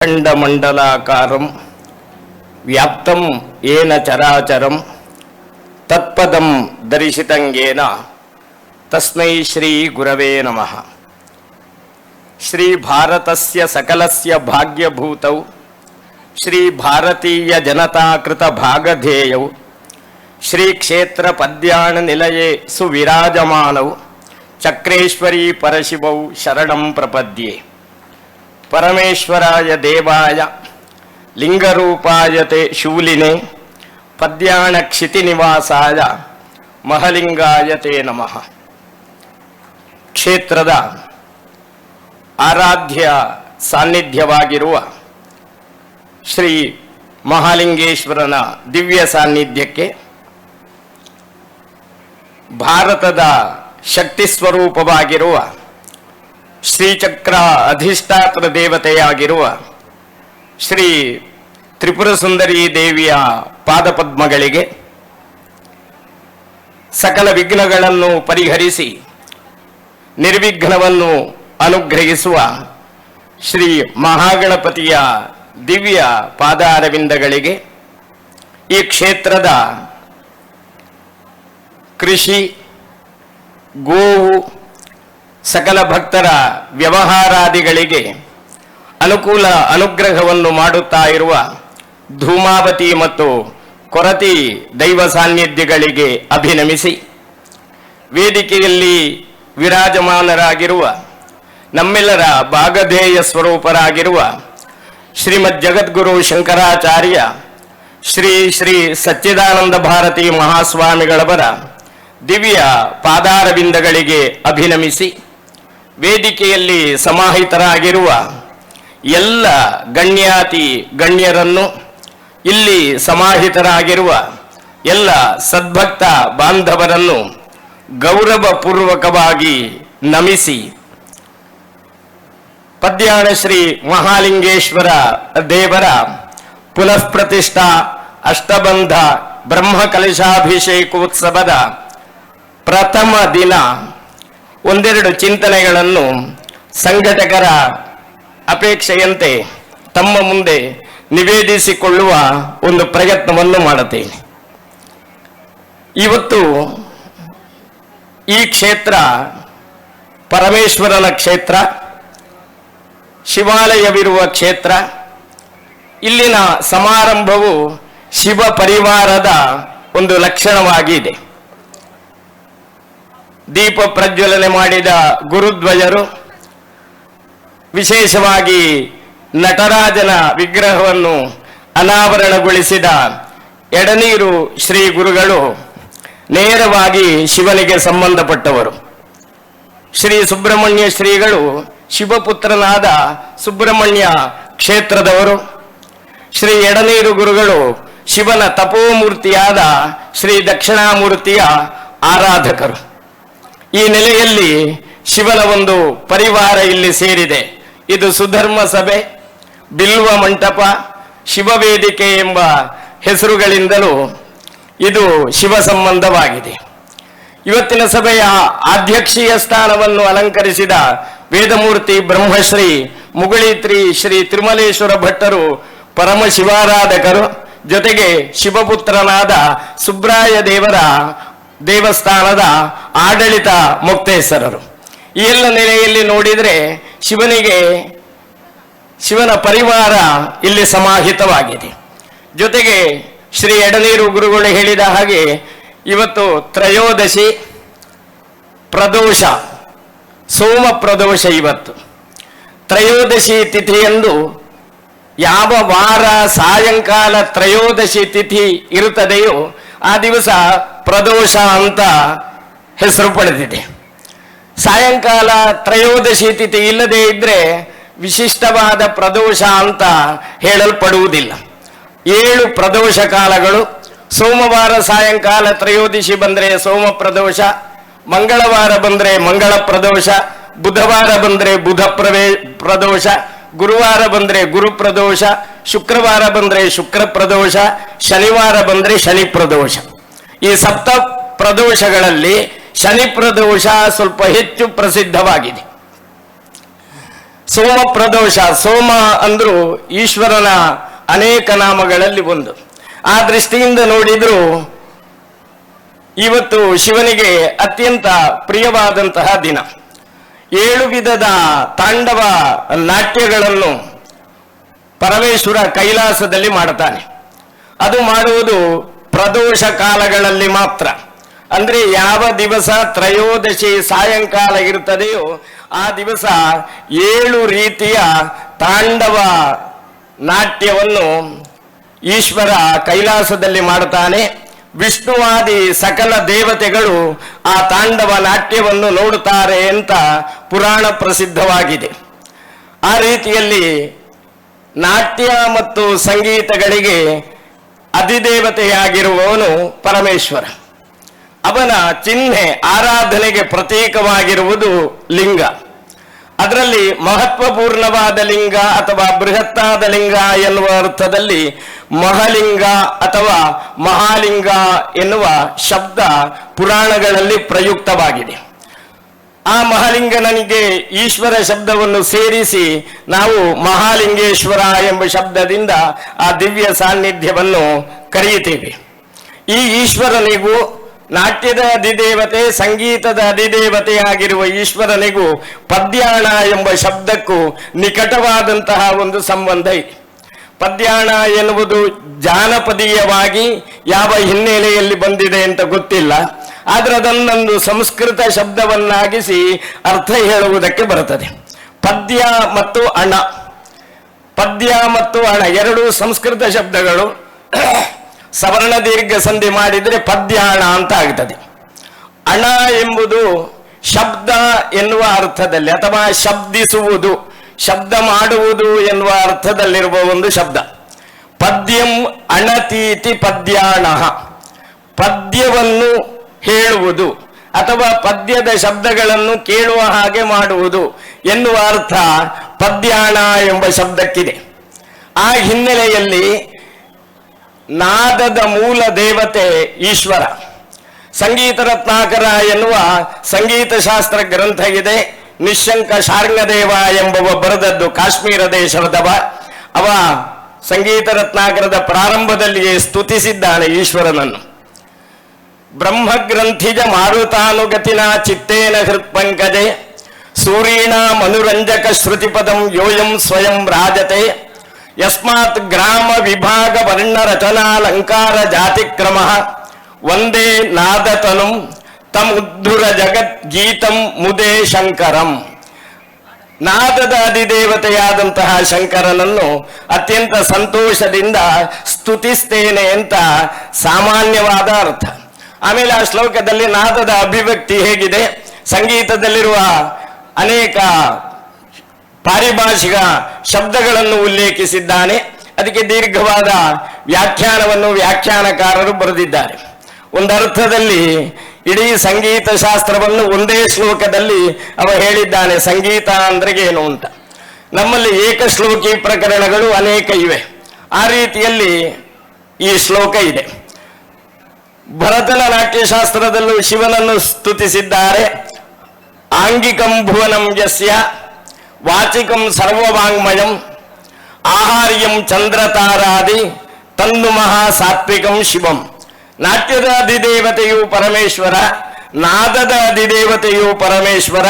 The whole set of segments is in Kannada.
ಖಂಡಮಂಡಲಾಕಾರಂ ವ್ಯಾಪ್ತಂ ಏನ ಚರಾಚರಂ ತತ್ಪದಂ ದರ್ಶಿತಂಗೇನ ತಸ್ಮೈ ಶ್ರೀ ಗುರವೇ ನಮಃ. ಶ್ರೀ ಭಾರತಸ್ಯ ಸಕಲಸ್ಯ ಭಾಗ್ಯಭೂತೌ ಶ್ರೀ ಭಾರತೀಯ ಜನತಾಕೃತ ಭಾಗಧೇಯೌ ಶ್ರೀ ಕ್ಷೇತ್ರ ಪದ್ಯಾಣ ನಿಲಯೇ ಸುವಿರಾಜಮಾನೌ ಚಕ್ರೇಶ್ವರಿ ಪರಶಿವೌ ಶರಣಂ ಪ್ರಪದ್ಯೆ. ಪರಮೇಶ್ವರಾಯ ದೇವಾಯ ಲಿಂಗರೂಪಾಯತೆ ಶೂಲಿನೇ ಪದ್ಯಾಣ ಕ್ಷಿತಿನಿವಾಸಾಯ ಮಹಲಿಂಗಾಯತೆ ನಮಃ. ಕ್ಷೇತ್ರದ ಆರಾಧ್ಯ ಸಾನ್ನಿಧ್ಯವಾಗಿರುವ ಶ್ರೀ ಮಹಾಲಿಂಗೇಶ್ವರನ ದಿವ್ಯ ಸಾನ್ನಿಧ್ಯಕ್ಕೆ ಭಾರತದ ಶಕ್ತಿ ಸ್ವರೂಪವಾಗಿರುವ ಶ್ರೀಚಕ್ರ ಅಧಿಷ್ಠಾತ್ರ ದೇವತೆಯಾಗಿರುವ ಶ್ರೀ ತ್ರಿಪುರ ಸುಂದರಿ ದೇವಿಯ ಪಾದಪದ್ಮಗಳಿಗೆ ಸಕಲ ವಿಘ್ನಗಳನ್ನು ಪರಿಹರಿಸಿ ನಿರ್ವಿಘ್ನವನ್ನು ಅನುಗ್ರಹಿಸುವ ಶ್ರೀ ಮಹಾಗಣಪತಿಯ ದಿವ್ಯ ಪಾದಾರವಿಂದಗಳಿಗೆ ಈ ಕ್ಷೇತ್ರದ ಕೃಷಿ, ಗೋವು, ಸಕಲ ಭಕ್ತರ ವ್ಯವಹಾರಾದಿಗಳಿಗೆ ಅನುಕೂಲ ಅನುಗ್ರಹವನ್ನು ಮಾಡುತ್ತಾ ಇರುವ ಧೂಮಾವತಿ ಮತ್ತು ಕೊರತಿ ದೈವ ಸಾನ್ನಿಧ್ಯಗಳಿಗೆ ಅಭಿನಮಿಸಿ, ವೇದಿಕೆಯಲ್ಲಿ ವಿರಾಜಮಾನರಾಗಿರುವ ನಮ್ಮೆಲ್ಲರ ಭಾಗಧೇಯ ಸ್ವರೂಪರಾಗಿರುವ ಶ್ರೀಮದ್ ಜಗದ್ಗುರು ಶಂಕರಾಚಾರ್ಯ ಶ್ರೀ ಶ್ರೀ ಸಚ್ಚಿದಾನಂದ ಭಾರತಿ ಮಹಾಸ್ವಾಮಿಗಳವರ ದಿವ್ಯ ಪಾದಾರವಿಂದಗಳಿಗೆ ಅಭಿನಮಿಸಿ, ವೇದಿಕೆಯಲ್ಲಿ ಸಮಾಹಿತರಾಗಿರುವ ಎಲ್ಲ ಗಣ್ಯಾತಿ ಗಣ್ಯರನ್ನು, ಇಲ್ಲಿ ಸಮಾಹಿತರಾಗಿರುವ ಎಲ್ಲ ಸದ್ಭಕ್ತ ಬಾಂಧವರನ್ನು ಗೌರವಪೂರ್ವಕವಾಗಿ ನಮಿಸಿ, ಪದ್ಯಾಣ ಶ್ರೀ ಮಹಾಲಿಂಗೇಶ್ವರ ದೇವರ ಪುನಃ ಪ್ರತಿಷ್ಠಾ ಅಷ್ಟಬಂಧ ಬ್ರಹ್ಮಕಲಶಾಭಿಷೇಕೋತ್ಸವದ ಪ್ರಥಮ ದಿನ ಒಂದೆರಡು ಚಿಂತನೆಗಳನ್ನು ಸಂಘಟಕರ ಅಪೇಕ್ಷೆಯಂತೆ ತಮ್ಮ ಮುಂದೆ ನಿವೇದಿಸಿಕೊಳ್ಳುವ ಒಂದು ಪ್ರಯತ್ನವನ್ನು ಮಾಡುತ್ತೇನೆ. ಇವತ್ತು ಈ ಕ್ಷೇತ್ರ ಪರಮೇಶ್ವರನ ಕ್ಷೇತ್ರ, ಶಿವಾಲಯವಿರುವ ಕ್ಷೇತ್ರ. ಇಲ್ಲಿನ ಸಮಾರಂಭವು ಶಿವ ಪರಿವಾರದ ಒಂದು ಲಕ್ಷಣವಾಗಿದೆ. ದೀಪ ಪ್ರಜ್ವಲನೆ ಮಾಡಿದ ಗುರುದ್ವಯರು, ವಿಶೇಷವಾಗಿ ನಟರಾಜನ ವಿಗ್ರಹವನ್ನು ಅನಾವರಣಗೊಳಿಸಿದ ಎಡನೀರು ಶ್ರೀ ಗುರುಗಳು ನೇರವಾಗಿ ಶಿವನಿಗೆ ಸಂಬಂಧಪಟ್ಟವರು. ಶ್ರೀ ಸುಬ್ರಹ್ಮಣ್ಯ ಶ್ರೀಗಳು ಶಿವಪುತ್ರನಾದ ಸುಬ್ರಹ್ಮಣ್ಯ ಕ್ಷೇತ್ರದವರು. ಶ್ರೀ ಎಡನೀರು ಗುರುಗಳು ಶಿವನ ತಪೋಮೂರ್ತಿಯಾದ ಶ್ರೀ ದಕ್ಷಿಣಾಮೂರ್ತಿಯ ಆರಾಧಕರು. ಈ ನೆಲೆಯಲ್ಲಿ ಶಿವನ ಒಂದು ಪರಿವಾರ ಇಲ್ಲಿ ಸೇರಿದೆ. ಇದು ಸುಧರ್ಮ ಸಭೆ, ಬಿಲ್ವ ಮಂಟಪ, ಶಿವವೇದಿಕೆ ಎಂಬ ಹೆಸರುಗಳಿಂದಲೂ ಇದು ಶಿವ ಸಂಬಂಧವಾಗಿದೆ. ಇವತ್ತಿನ ಸಭೆಯ ಅಧ್ಯಕ್ಷೀಯ ಸ್ಥಾನವನ್ನು ಅಲಂಕರಿಸಿದ ವೇದಮೂರ್ತಿ ಬ್ರಹ್ಮಶ್ರೀ ಮುಗುಳಿತ್ರಿ ಶ್ರೀ ತಿರುಮಲೇಶ್ವರ ಭಟ್ಟರು ಪರಮ ಶಿವಾರಾಧಕರು, ಜೊತೆಗೆ ಶಿವಪುತ್ರನಾದ ಸುಬ್ರಾಯ ದೇವರ ದೇವಸ್ಥಾನದ ಆಡಳಿತ ಮುಕ್ತೇಶ್ವರರು. ಈ ಎಲ್ಲ ನೆಲೆಯಲ್ಲಿ ನೋಡಿದರೆ ಶಿವನ ಪರಿವಾರ ಇಲ್ಲಿ ಸಮಾಹಿತವಾಗಿದೆ. ಜೊತೆಗೆ ಶ್ರೀ ಎಡನೀರು ಗುರುಗಳು ಹೇಳಿದ ಹಾಗೆ ಇವತ್ತು ತ್ರಯೋದಶಿ ಪ್ರದೋಷ, ಸೋಮ ಪ್ರದೋಷ. ಇವತ್ತು ತ್ರಯೋದಶಿ ತಿಥಿಯಂದು ಯಾವ ವಾರ ಸಾಯಂಕಾಲ ತ್ರಯೋದಶಿ ತಿಥಿ ಇರುತ್ತದೆಯೋ ಆ ದಿವಸ ಪ್ರದೋಷ ಅಂತ ಹೆಸರು ಪಡೆದಿದೆ. ಸಾಯಂಕಾಲ ತ್ರಯೋದಶಿ ತಿಥಿ ಇಲ್ಲದೆ ಇದ್ರೆ ವಿಶಿಷ್ಟವಾದ ಪ್ರದೋಷ ಅಂತ ಹೇಳಲ್ಪಡುವುದಿಲ್ಲ. 7 ಪ್ರದೋಷ ಕಾಲಗಳು. ಸೋಮವಾರ ಸಾಯಂಕಾಲ ತ್ರಯೋದಶಿ ಬಂದರೆ ಸೋಮ ಪ್ರದೋಷ, ಮಂಗಳವಾರ ಬಂದರೆ ಮಂಗಳ ಪ್ರದೋಷ, ಬುಧವಾರ ಬಂದರೆ ಬುಧ ಪ್ರದೋಷ, ಗುರುವಾರ ಬಂದರೆ ಗುರು ಪ್ರದೋಷ, ಶುಕ್ರವಾರ ಬಂದರೆ ಶುಕ್ರ ಪ್ರದೋಷ, ಶನಿವಾರ ಬಂದರೆ ಶನಿ ಪ್ರದೋಷ. ಈ ಸಪ್ತ ಪ್ರದೋಷಗಳಲ್ಲಿ ಶನಿ ಪ್ರದೋಷ ಸ್ವಲ್ಪ ಹೆಚ್ಚು ಪ್ರಸಿದ್ಧವಾಗಿದೆ. ಸೋಮ ಪ್ರದೋಷ, ಸೋಮ ಅಂದ್ರು ಈಶ್ವರನ ಅನೇಕ ನಾಮಗಳಲ್ಲಿ ಒಂದು. ಆ ದೃಷ್ಟಿಯಿಂದ ನೋಡಿದ್ರು ಇವತ್ತು ಶಿವನಿಗೆ ಅತ್ಯಂತ ಪ್ರಿಯವಾದಂತಹ ದಿನ. 7 ವಿಧದ ತಾಂಡವ ನಾಟ್ಯಗಳನ್ನು ಪರಮೇಶ್ವರ ಕೈಲಾಸದಲ್ಲಿ ಮಾಡುತ್ತಾನೆ. ಅದು ಮಾಡುವುದು ಪ್ರದೋಷ ಕಾಲಗಳಲ್ಲಿ ಮಾತ್ರ. ಅಂದ್ರೆ ಯಾವ ದಿವಸ ತ್ರಯೋದಶಿ ಸಾಯಂಕಾಲ ಇರುತ್ತದೆಯೋ ಆ ದಿವಸ 7 ರೀತಿಯ ತಾಂಡವ ನಾಟ್ಯವನ್ನು ಈಶ್ವರ ಕೈಲಾಸದಲ್ಲಿ ಮಾಡುತ್ತಾನೆ. ವಿಷ್ಣುವಾದಿ ಸಕಲ ದೇವತೆಗಳು ಆ ತಾಂಡವ ನಾಟ್ಯವನ್ನು ನೋಡುತ್ತಾರೆ ಅಂತ ಪುರಾಣ ಪ್ರಸಿದ್ಧವಾಗಿದೆ. ಆ ರೀತಿಯಲ್ಲಿ ನಾಟ್ಯ ಮತ್ತು ಸಂಗೀತಗಳಿಗೆ ಅಧಿದೇವತೆಯಾಗಿರುವವನು ಪರಮೇಶ್ವರ. ಅವನ ಚಿಹ್ನೆ, ಆರಾಧನೆಗೆ ಪ್ರತೀಕವಾಗಿರುವುದು ಲಿಂಗ. ಅದರಲ್ಲಿ ಮಹತ್ವಪೂರ್ಣವಾದ ಲಿಂಗ ಅಥವಾ ಬೃಹತ್ತಾದ ಲಿಂಗ ಎನ್ನುವ ಅರ್ಥದಲ್ಲಿ ಮಹಲಿಂಗ ಅಥವಾ ಮಹಾಲಿಂಗ ಎನ್ನುವ ಶಬ್ದ ಪುರಾಣಗಳಲ್ಲಿ ಪ್ರಯುಕ್ತವಾಗಿದೆ. ಆ ಮಹಾಲಿಂಗನಿಗೆ ಈಶ್ವರ ಶಬ್ದವನ್ನು ಸೇರಿಸಿ ನಾವು ಮಹಾಲಿಂಗೇಶ್ವರ ಎಂಬ ಶಬ್ದದಿಂದ ಆ ದಿವ್ಯ ಸಾನ್ನಿಧ್ಯವನ್ನು ಕರೆಯುತ್ತೇವೆ. ಈ ಈಶ್ವರನಿಗೂ ನಾಟ್ಯದ ಅಧಿದೇವತೆ, ಸಂಗೀತದ ಅಧಿದೇವತೆಯಾಗಿರುವ ಈಶ್ವರನಿಗೂ ಪದ್ಯಾಣ ಎಂಬ ಶಬ್ದಕ್ಕೂ ನಿಕಟವಾದಂತಹ ಒಂದು ಸಂಬಂಧ ಇದೆ. ಪದ್ಯಾಣ ಎನ್ನುವುದು ಜಾನಪದೀಯವಾಗಿ ಯಾವ ಹಿನ್ನೆಲೆಯಲ್ಲಿ ಬಂದಿದೆ ಅಂತ ಗೊತ್ತಿಲ್ಲ, ಆದರೆ ಅದನ್ನೊಂದು ಸಂಸ್ಕೃತ ಶಬ್ದವನ್ನಾಗಿಸಿ ಅರ್ಥ ಹೇಳುವುದಕ್ಕೆ ಬರುತ್ತದೆ. ಪದ್ಯ ಮತ್ತು ಅಣ, ಪದ್ಯ ಮತ್ತು ಅಣ ಎರಡೂ ಸಂಸ್ಕೃತ ಶಬ್ದಗಳು. ಸವರ್ಣ ದೀರ್ಘ ಸಂಧಿ ಮಾಡಿದರೆ ಪದ್ಯಾಣ ಅಂತ ಆಗ್ತದೆ. ಅಣ ಎಂಬುದು ಶಬ್ದ ಎನ್ನುವ ಅರ್ಥದಲ್ಲಿ ಅಥವಾ ಶಬ್ದಿಸುವುದು, ಶಬ್ದ ಮಾಡುವುದು ಎನ್ನುವ ಅರ್ಥದಲ್ಲಿರುವ ಒಂದು ಶಬ್ದ. ಪದ್ಯಂ ಅಣತೀತಿ ಪದ್ಯಾಣ, ಪದ್ಯವನ್ನು ಹೇಳುವುದು ಅಥವಾ ಪದ್ಯದ ಶಬ್ದಗಳನ್ನು ಕೇಳುವ ಹಾಗೆ ಮಾಡುವುದು ಎನ್ನುವ ಅರ್ಥ ಪದ್ಯಾಣ ಎಂಬ ಶಬ್ದಕ್ಕಿದೆ. ಆ ಹಿನ್ನೆಲೆಯಲ್ಲಿ ನಾದದ ಮೂಲ ದೇವತೆ ಈಶ್ವರ. ಸಂಗೀತ ರತ್ನಾಕರ ಎನ್ನುವ ಸಂಗೀತ ಶಾಸ್ತ್ರ ಗ್ರಂಥ ಇದೆ. ನಿಶಂಕ ಶಾರ್ಂಗದೇವ ಎಂಬುವ ಬರೆದದ್ದು, ಕಾಶ್ಮೀರ ದೇಶದವ. ಅವ ಸಂಗೀತ ರತ್ನಾಕರದ ಪ್ರಾರಂಭದಲ್ಲಿಯೇ ಸ್ತುತಿಸಿದ್ದಾನೆ ಈಶ್ವರನನ್ನು. ಬ್ರಹ್ಮಗ್ರಂಥಿಜ ಮಾರುತಾನುಗತಿನ ಚಿತ್ತೇನ ಹೃತ್ಪಂಕಜೆ ಸೂರೀಣ ಮನುರಂಜಕ ಶ್ರುತಿಪದಂ ಯೋಯಂ ಸ್ವಯಂ ರಾಜತೆ ಯಸ್ಮಾತ್ ಗ್ರಾಮ ವಿಭಾಗ ವರ್ಣ ರಚನಾಲಂಕಾರ ಜಾತಿಕ್ರಮ ಒಂದೇ ನಾದತನುಂ ತಮುದ್ಧುರ ಜಗದ್ಗೀತಂ ಮುದೇ ಶಂಕರಂ. ನಾದದ ಅಧಿದೇವತೆಯಾದಂತಹ ಶಂಕರನನ್ನು ಅತ್ಯಂತ ಸಂತೋಷದಿಂದ ಸ್ತುತಿಸ್ತೇನೆ ಅಂತ ಸಾಮಾನ್ಯವಾದ ಅರ್ಥ. ಆಮೇಲೆ ಆ ಶ್ಲೋಕದಲ್ಲಿ ನಾದದ ಅಭಿವ್ಯಕ್ತಿ ಹೇಗಿದೆ, ಸಂಗೀತದಲ್ಲಿರುವ ಅನೇಕ ಪಾರಿಭಾಷಿಕ ಶಬ್ದಗಳನ್ನು ಉಲ್ಲೇಖಿಸಿದ್ದಾನೆ. ಅದಕ್ಕೆ ದೀರ್ಘವಾದ ವ್ಯಾಖ್ಯಾನವನ್ನು ವ್ಯಾಖ್ಯಾನಕಾರರು ಬರೆದಿದ್ದಾರೆ. ಒಂದರ್ಥದಲ್ಲಿ ಇಡೀ ಸಂಗೀತ ಶಾಸ್ತ್ರವನ್ನು ಒಂದೇ ಶ್ಲೋಕದಲ್ಲಿ ಅವ ಹೇಳಿದ್ದಾನೆ. ಸಂಗೀತ ಅಂದ್ರೆ ಏನು ಅಂತ. ನಮ್ಮಲ್ಲಿ ಏಕಶ್ಲೋಕಿ ಪ್ರಕರಣಗಳು ಅನೇಕ ಇವೆ. ಆ ರೀತಿಯಲ್ಲಿ ಈ ಶ್ಲೋಕ ಇದೆ. ಭರತನ ನಾಟ್ಯಶಾಸ್ತ್ರದಲ್ಲೂ ಶಿವನನ್ನು ಸ್ತುತಿಸಿದ್ದಾರೆ. ಆಂಗಿಕಂ ಭುವನಂ ಯಸ್ಯ ವಾಚಿಕಂ ಸರ್ವವಾಂಗ್ಮಯಂ ಆಹಾರ್ಯಂ ಚಂದ್ರತಾರಾದಿ ತನ್ನು ಮಹಾ ಸಾತ್ವಿಕಂ ಶಿವಂ. ನಾಟ್ಯದ ಅಧಿದೇವತೆಯು ಪರಮೇಶ್ವರ, ನಾದದ ಅಧಿದೇವತೆಯು ಪರಮೇಶ್ವರ.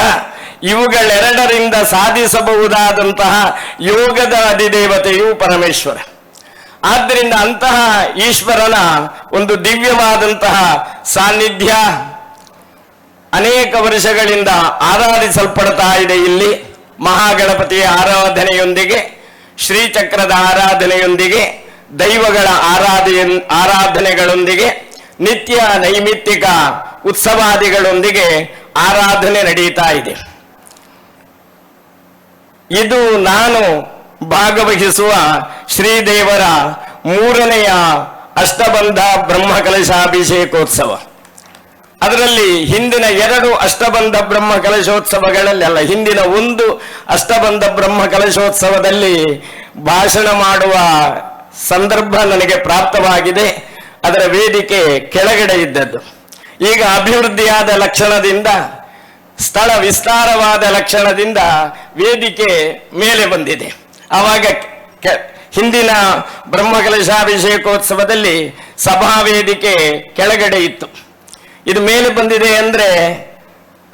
ಇವುಗಳೆರಡರಿಂದ ಸಾಧಿಸಬಹುದಾದಂತಹ ಯೋಗದ ಅಧಿದೇವತೆಯು ಪರಮೇಶ್ವರ. ಆದ್ದರಿಂದ ಅಂತಹ ಈಶ್ವರನ ಒಂದು ದಿವ್ಯವಾದಂತಹ ಸಾನ್ನಿಧ್ಯ ಅನೇಕ ವರ್ಷಗಳಿಂದ ಆರಾಧಿಸಲ್ಪಡ್ತಾ ಇದೆ. ಇಲ್ಲಿ ಮಹಾಗಣಪತಿಯ ಆರಾಧನೆಯೊಂದಿಗೆ, ಶ್ರೀಚಕ್ರದ ಆರಾಧನೆಯೊಂದಿಗೆ, ದೈವಗಳ ಆರಾಧನೆಗಳೊಂದಿಗೆ, ನಿತ್ಯ ನೈಮಿತ್ತಿಕ ಉತ್ಸವಾದಿಗಳೊಂದಿಗೆ ಆರಾಧನೆ ನಡೀತಾ ಇದೆ. ಇದು ನಾನು ಭಾಗವಹಿಸುವ ಶ್ರೀದೇವರ 3ನೆಯ ಅಷ್ಟಬಂಧ ಬ್ರಹ್ಮಕಲಶಾಭಿಷೇಕೋತ್ಸವ. ಅದರಲ್ಲಿ ಹಿಂದಿನ 2 ಅಷ್ಟಬಂಧ ಬ್ರಹ್ಮ ಕಲಶೋತ್ಸವಗಳಲ್ಲಿ ಅಲ್ಲ, ಹಿಂದಿನ 1 ಅಷ್ಟಬಂಧ ಬ್ರಹ್ಮ ಕಲಶೋತ್ಸವದಲ್ಲಿ ಭಾಷಣ ಮಾಡುವ ಸಂದರ್ಭ ನನಗೆ ಪ್ರಾಪ್ತವಾಗಿದೆ. ಅದರ ವೇದಿಕೆ ಕೆಳಗಡೆ ಇದ್ದದ್ದು. ಈಗ ಅಭಿವೃದ್ಧಿಯಾದ ಲಕ್ಷಣದಿಂದ ಸ್ಥಳ ವಿಸ್ತಾರವಾದ ಲಕ್ಷಣದಿಂದ ವೇದಿಕೆ ಮೇಲೆ ಬಂದಿದೆ. ಆವಾಗ ಹಿಂದಿನ ಬ್ರಹ್ಮಕಲಶಾಭಿಷೇಕೋತ್ಸವದಲ್ಲಿ ಸಭಾ ವೇದಿಕೆ ಕೆಳಗಡೆ ಇತ್ತು. ಇದು ಮೇಲೆ ಬಂದಿದೆ ಅಂದ್ರೆ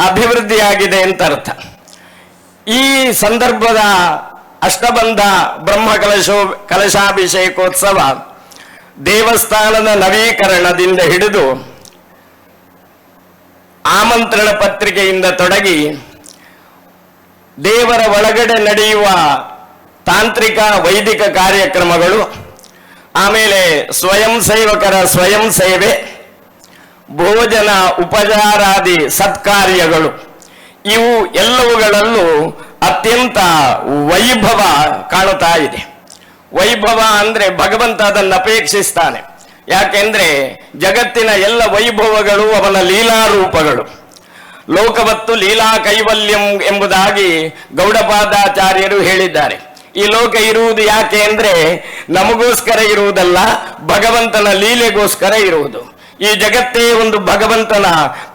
ಅಭಿವೃದ್ಧಿಯಾಗಿದೆ ಅಂತ ಅರ್ಥ. ಈ ಸಂದರ್ಭದ ಅಷ್ಟಬಂಧ ಕಲಶಾಭಿಷೇಕೋತ್ಸವ ದೇವಸ್ಥಾನದ ನವೀಕರಣದಿಂದ ಹಿಡಿದು ಆಮಂತ್ರಣ ಪತ್ರಿಕೆಯಿಂದ ತೊಡಗಿ ದೇವರ ಒಳಗಡೆ ನಡೆಯುವ ತಾಂತ್ರಿಕ ವೈದಿಕ ಕಾರ್ಯಕ್ರಮಗಳು, ಆಮೇಲೆ ಸ್ವಯಂ ಸೇವಕರ ಸ್ವಯಂ ಸೇವೆ, ಭೋಜನ ಉಪಚಾರಾದಿ ಸತ್ಕಾರ್ಯಗಳು, ಇವು ಎಲ್ಲವುಗಳಲ್ಲೂ ಅತ್ಯಂತ ವೈಭವ ಕಾಣುತ್ತಾ ಇದೆ. ವೈಭವ ಅಂದ್ರೆ ಭಗವಂತ ಅದನ್ನು ಅಪೇಕ್ಷಿಸ್ತಾನೆ. ಯಾಕೆಂದ್ರೆ ಜಗತ್ತಿನ ಎಲ್ಲ ವೈಭವಗಳು ಅವನ ಲೀಲಾರೂಪಗಳು. ಲೋಕವತ್ತು ಲೀಲಾ ಕೈವಲ್ಯಂ ಎಂಬುದಾಗಿ ಗೌಡಪಾದಾಚಾರ್ಯರು ಹೇಳಿದ್ದಾರೆ. ಈ ಲೋಕ ಇರುವುದು ಯಾಕೆ ಅಂದ್ರೆ ನಮಗೋಸ್ಕರ ಇರುವುದಲ್ಲ, ಭಗವಂತನ ಲೀಲೆಗೋಸ್ಕರ ಇರುವುದು. ಈ ಜಗತ್ತೇ ಒಂದು ಭಗವಂತನ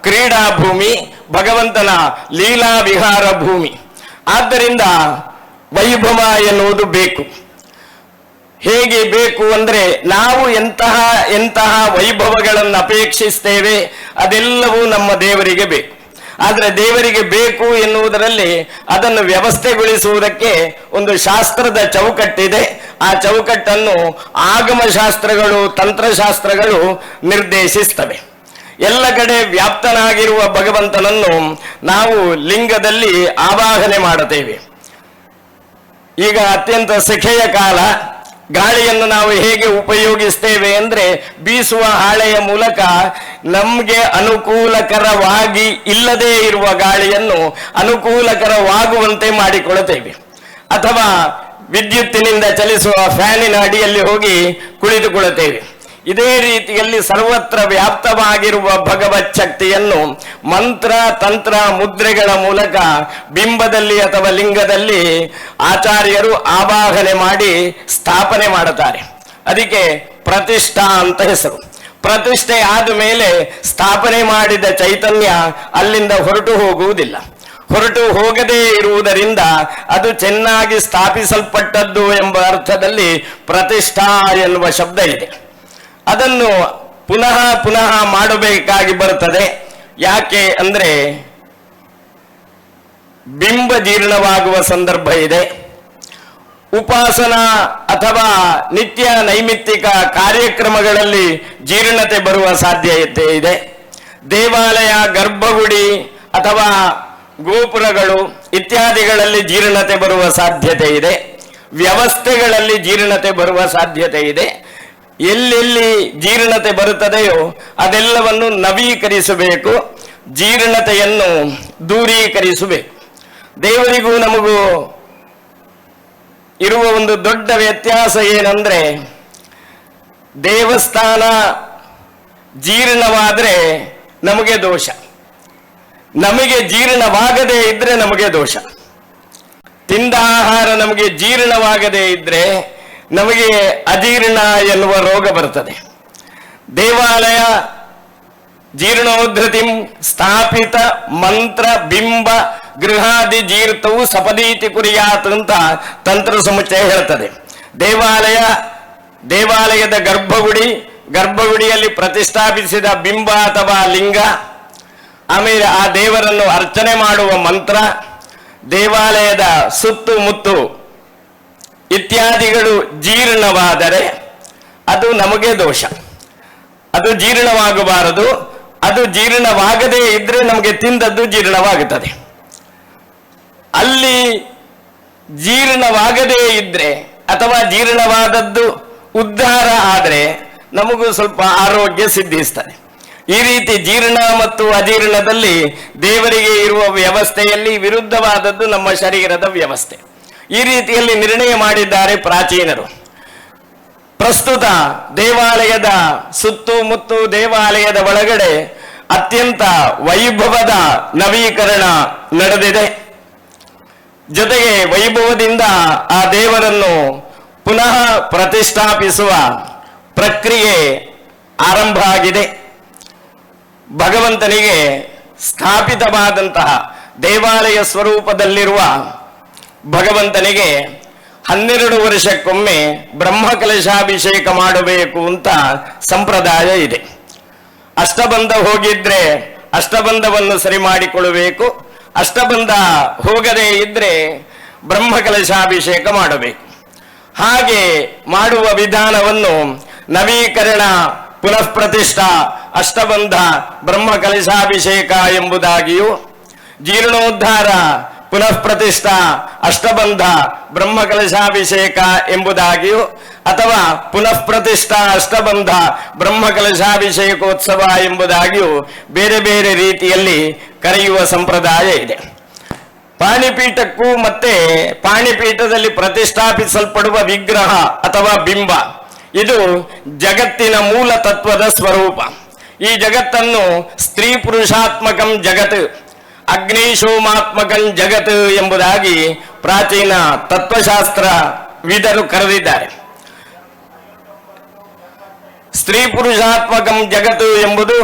ಕ್ರೀಡಾ ಭೂಮಿ, ಭಗವಂತನ ಲೀಲಾ ವಿಹಾರ ಭೂಮಿ. ಆದ್ದರಿಂದ ವೈಭವ ಎನ್ನುವುದು ಬೇಕು. ಹೇಗೆ ಬೇಕು ಅಂದ್ರೆ ನಾವು ಎಂತಹ ವೈಭವಗಳನ್ನು ಅಪೇಕ್ಷಿಸ್ತೇವೆ ಅದೆಲ್ಲವೂ ನಮ್ಮ ದೇವರಿಗೆ ಬೇಕು. ಆದರೆ ದೇವರಿಗೆ ಬೇಕು ಎನ್ನುವುದರಲ್ಲಿ ಅದನ್ನು ವ್ಯವಸ್ಥೆಗೊಳಿಸುವುದಕ್ಕೆ ಒಂದು ಶಾಸ್ತ್ರದ ಚೌಕಟ್ಟಿದೆ. ಆ ಚೌಕಟ್ಟನ್ನು ಆಗಮಶಾಸ್ತ್ರಗಳು, ತಂತ್ರಶಾಸ್ತ್ರಗಳು ನಿರ್ದೇಶಿಸ್ತವೆ. ಎಲ್ಲ ಕಡೆ ವ್ಯಾಪ್ತನಾಗಿರುವ ಭಗವಂತನನ್ನು ನಾವು ಲಿಂಗದಲ್ಲಿ ಆವಾಹನೆ ಮಾಡುತ್ತೇವೆ. ಈಗ ಅತ್ಯಂತ ಸೆಖೆಯ ಕಾಲ, ಗಾಳಿಯನ್ನು ನಾವು ಹೇಗೆ ಉಪಯೋಗಿಸ್ತೇವೆ ಅಂದ್ರೆ ಬೀಸುವ ಹಾಳೆಯ ಮೂಲಕ ನಮಗೆ ಅನುಕೂಲಕರವಾಗಿ ಇಲ್ಲದೇ ಇರುವ ಗಾಳಿಯನ್ನು ಅನುಕೂಲಕರವಾಗುವಂತೆ ಮಾಡಿಕೊಳ್ಳುತ್ತೇವೆ. ಅಥವಾ ವಿದ್ಯುತ್ತಿನಿಂದ ಚಲಿಸುವ ಫ್ಯಾನಿನ ಅಡಿಯಲ್ಲಿ ಹೋಗಿ ಕುಳಿತುಕೊಳ್ಳುತ್ತೇವೆ. ಇದೇ ರೀತಿಯಲ್ಲಿ ಸರ್ವತ್ರ ವ್ಯಾಪ್ತವಾಗಿರುವ ಭಗವತ್ ಶಕ್ತಿಯನ್ನು ಮಂತ್ರ ತಂತ್ರ ಮುದ್ರೆಗಳ ಮೂಲಕ ಬಿಂಬದಲ್ಲಿ ಅಥವಾ ಲಿಂಗದಲ್ಲಿ ಆಚಾರ್ಯರು ಆವಾಹನೆ ಮಾಡಿ ಸ್ಥಾಪನೆ ಮಾಡುತ್ತಾರೆ. ಅದಕ್ಕೆ ಪ್ರತಿಷ್ಠಾ ಅಂತ ಹೆಸರು. ಪ್ರತಿಷ್ಠೆ ಆದ ಮೇಲೆ ಸ್ಥಾಪನೆ ಮಾಡಿದ ಚೈತನ್ಯ ಅಲ್ಲಿಂದ ಹೊರಟು ಹೋಗುವುದಿಲ್ಲ. ಹೊರಟು ಹೋಗದೇ ಇರುವುದರಿಂದ ಅದು ಚೆನ್ನಾಗಿ ಸ್ಥಾಪಿಸಲ್ಪಟ್ಟದ್ದು ಎಂಬ ಅರ್ಥದಲ್ಲಿ ಪ್ರತಿಷ್ಠಾ ಎನ್ನುವ ಶಬ್ದ ಇದೆ. ಅದನ್ನು ಪುನಃ ಪುನಃ ಮಾಡಬೇಕಾಗಿ ಬರುತ್ತದೆ. ಯಾಕೆ ಅಂದ್ರೆ ಬಿಂಬ ಜೀರ್ಣವಾಗುವ ಸಂದರ್ಭ ಇದೆ. ಉಪಾಸನಾ ಅಥವಾ ನಿತ್ಯ ನೈಮಿತ್ತಿಕ ಕಾರ್ಯಕ್ರಮಗಳಲ್ಲಿ ಜೀರ್ಣತೆ ಬರುವ ಸಾಧ್ಯತೆ ಇದೆ. ದೇವಾಲಯ, ಗರ್ಭಗುಡಿ ಅಥವಾ ಗೋಪುರಗಳು ಇತ್ಯಾದಿಗಳಲ್ಲಿ ಜೀರ್ಣತೆ ಬರುವ ಸಾಧ್ಯತೆ ಇದೆ. ವ್ಯವಸ್ಥೆಗಳಲ್ಲಿ ಜೀರ್ಣತೆ ಬರುವ ಸಾಧ್ಯತೆ ಇದೆ. ಎಲ್ಲೆಲ್ಲಿ ಜೀರ್ಣತೆ ಬರುತ್ತದೆಯೋ ಅದೆಲ್ಲವನ್ನು ನವೀಕರಿಸಬೇಕು, ಜೀರ್ಣತೆಯನ್ನು ದೂರೀಕರಿಸಬೇಕು. ದೇವರಿಗೂ ನಮಗೂ ಇರುವ ಒಂದು ದೊಡ್ಡ ವ್ಯತ್ಯಾಸ ಏನಂದ್ರೆ, ದೇವಸ್ಥಾನ ಜೀರ್ಣವಾದರೆ ನಮಗೆ ದೋಷ, ನಮಗೆ ಜೀರ್ಣವಾಗದೇ ಇದ್ರೆ ನಮಗೆ ದೋಷ. ತಿಂದ ಆಹಾರ ನಮಗೆ ಜೀರ್ಣವಾಗದೇ ಇದ್ರೆ ನಮಗೆ ಅಜೀರ್ಣ ಎನ್ನುವ ರೋಗ ಬರ್ತದೆ. ದೇವಾಲಯ ಜೀರ್ಣೋದ್ಧತಿಂ ಸ್ಥಾಪಿತ ಮಂತ್ರ ಬಿಂಬ ಗೃಹಾದಿ ಜೀರ್ತವು ಸಪದೀತಿ ಕುರಿಯಾತ್ ಅಂತ ತಂತ್ರ ಸಮುಚ್ಚಯ ಹೇಳ್ತದೆ. ದೇವಾಲಯದ ಗರ್ಭಗುಡಿಯಲ್ಲಿ ಪ್ರತಿಷ್ಠಾಪಿಸಿದ ಬಿಂಬ ಅಥವಾ ಲಿಂಗ, ಆಮೇಲೆ ಆ ದೇವರನ್ನು ಅರ್ಚನೆ ಮಾಡುವ ಮಂತ್ರ, ದೇವಾಲಯದ ಸುತ್ತಮುತ್ತು ಇತ್ಯಾದಿಗಳು ಜೀರ್ಣವಾದರೆ ಅದು ನಮಗೆ ದೋಷ. ಅದು ಜೀರ್ಣವಾಗಬಾರದು. ಅದು ಜೀರ್ಣವಾಗದೇ ಇದ್ರೆ ನಮಗೆ ತಿಂದದ್ದು ಜೀರ್ಣವಾಗುತ್ತದೆ. ಅಲ್ಲಿ ಜೀರ್ಣವಾಗದೇ ಇದ್ರೆ ಅಥವಾ ಜೀರ್ಣವಾದದ್ದು ಉದ್ಧಾರ ಆದರೆ ನಮಗೂ ಸ್ವಲ್ಪ ಆರೋಗ್ಯ ಸಿದ್ಧಿಸ್ತದೆ. ಈ ರೀತಿ ಜೀರ್ಣ ಮತ್ತು ಅಜೀರ್ಣದಲ್ಲಿ ದೇವರಿಗೆ ಇರುವ ವ್ಯವಸ್ಥೆಯಲ್ಲಿ ವಿರುದ್ಧವಾದದ್ದು ನಮ್ಮ ಶರೀರದ ವ್ಯವಸ್ಥೆ. ಈ ರೀತಿಯಲ್ಲಿ ನಿರ್ಣಯ ಮಾಡಿದ್ದಾರೆ ಪ್ರಾಚೀನರು. ಪ್ರಸ್ತುತ ದೇವಾಲಯದ ಸುತ್ತಮುತ್ತು, ದೇವಾಲಯದ ಒಳಗಡೆ ಅತ್ಯಂತ ವೈಭವದ ನವೀಕರಣ ನಡೆದಿದೆ. ಜೊತೆಗೆ ವೈಭವದಿಂದ ಆ ದೇವರನ್ನು ಪುನಃ ಪ್ರತಿಷ್ಠಾಪಿಸುವ ಪ್ರಕ್ರಿಯೆ ಆರಂಭ ಆಗಿದೆ. ಭಗವಂತನಿಗೆ ಸ್ಥಾಪಿತವಾದಂತಹ ದೇವಾಲಯ ಸ್ವರೂಪದಲ್ಲಿರುವ ಭಗವಂತನಿಗೆ 12 ವರ್ಷಕ್ಕೊಮ್ಮೆ ಬ್ರಹ್ಮಕಲಶಾಭಿಷೇಕ ಮಾಡಬೇಕು ಅಂತ ಸಂಪ್ರದಾಯ ಇದೆ. ಅಷ್ಟಬಂಧ ಹೋಗಿದ್ರೆ ಅಷ್ಟಬಂಧವನ್ನು ಸರಿ ಮಾಡಿಕೊಳ್ಳಬೇಕು, ಅಷ್ಟಬಂಧ ಹೋಗದೇ ಇದ್ರೆ ಬ್ರಹ್ಮಕಲಶಾಭಿಷೇಕ ಮಾಡಬೇಕು. ಹಾಗೆ ಮಾಡುವ ವಿಧಾನವನ್ನು ನವೀಕರಣ, ಪುನಃ ಪ್ರತಿಷ್ಠಾ, ಅಷ್ಟಬಂಧ, ಬ್ರಹ್ಮಕಲಶಾಭಿಷೇಕ ಎಂಬುದಾಗಿಯೂ, ಜೀರ್ಣೋದ್ಧಾರ, ಪುನಃ ಪ್ರತಿಷ್ಠಾ, ಅಷ್ಟಬಂಧ, ಬ್ರಹ್ಮಕಲಶಾಭಿಷೇಕ ಎಂಬುದಾಗಿಯೂ, ಅಥವಾ ಪುನಃ ಪ್ರತಿಷ್ಠಾ, ಅಷ್ಟಬಂಧ, ಬ್ರಹ್ಮಕಲಶಾಭಿಷೇಕೋತ್ಸವ ಎಂಬುದಾಗಿಯೂ ಬೇರೆ ಬೇರೆ ರೀತಿಯಲ್ಲಿ ಕರೆಯುವ ಸಂಪ್ರದಾಯ ಇದೆ. ಪಾಣಿಪೀಠಕ್ಕೂ ಮತ್ತೆ ಪಾಣಿಪೀಠದಲ್ಲಿ ಪ್ರತಿಷ್ಠಾಪಿಸಲ್ಪಡುವ ವಿಗ್ರಹ ಅಥವಾ ಬಿಂಬ, ಇದು ಜಗತ್ತಿನ ಮೂಲ ತತ್ವದ ಸ್ವರೂಪ. ಈ ಜಗತ್ತನ್ನು ಸ್ತ್ರೀ ಪುರುಷಾತ್ಮಕಂ ಜಗತ್, ಅಗ್ನಿಶೋಮಾತ್ಮಕಂ ಜಗತ್ ಎಂಬುದಾಗಿ ಪ್ರಾಚೀನ ತತ್ವಶಾಸ್ತ್ರ ವಿದರು ಕರೆದಿದ್ದಾರೆ. ಸ್ತ್ರೀ ಪುರುಷಾತ್ಮಕಂ ಜಗತ್ತು ಎಂಬುದು,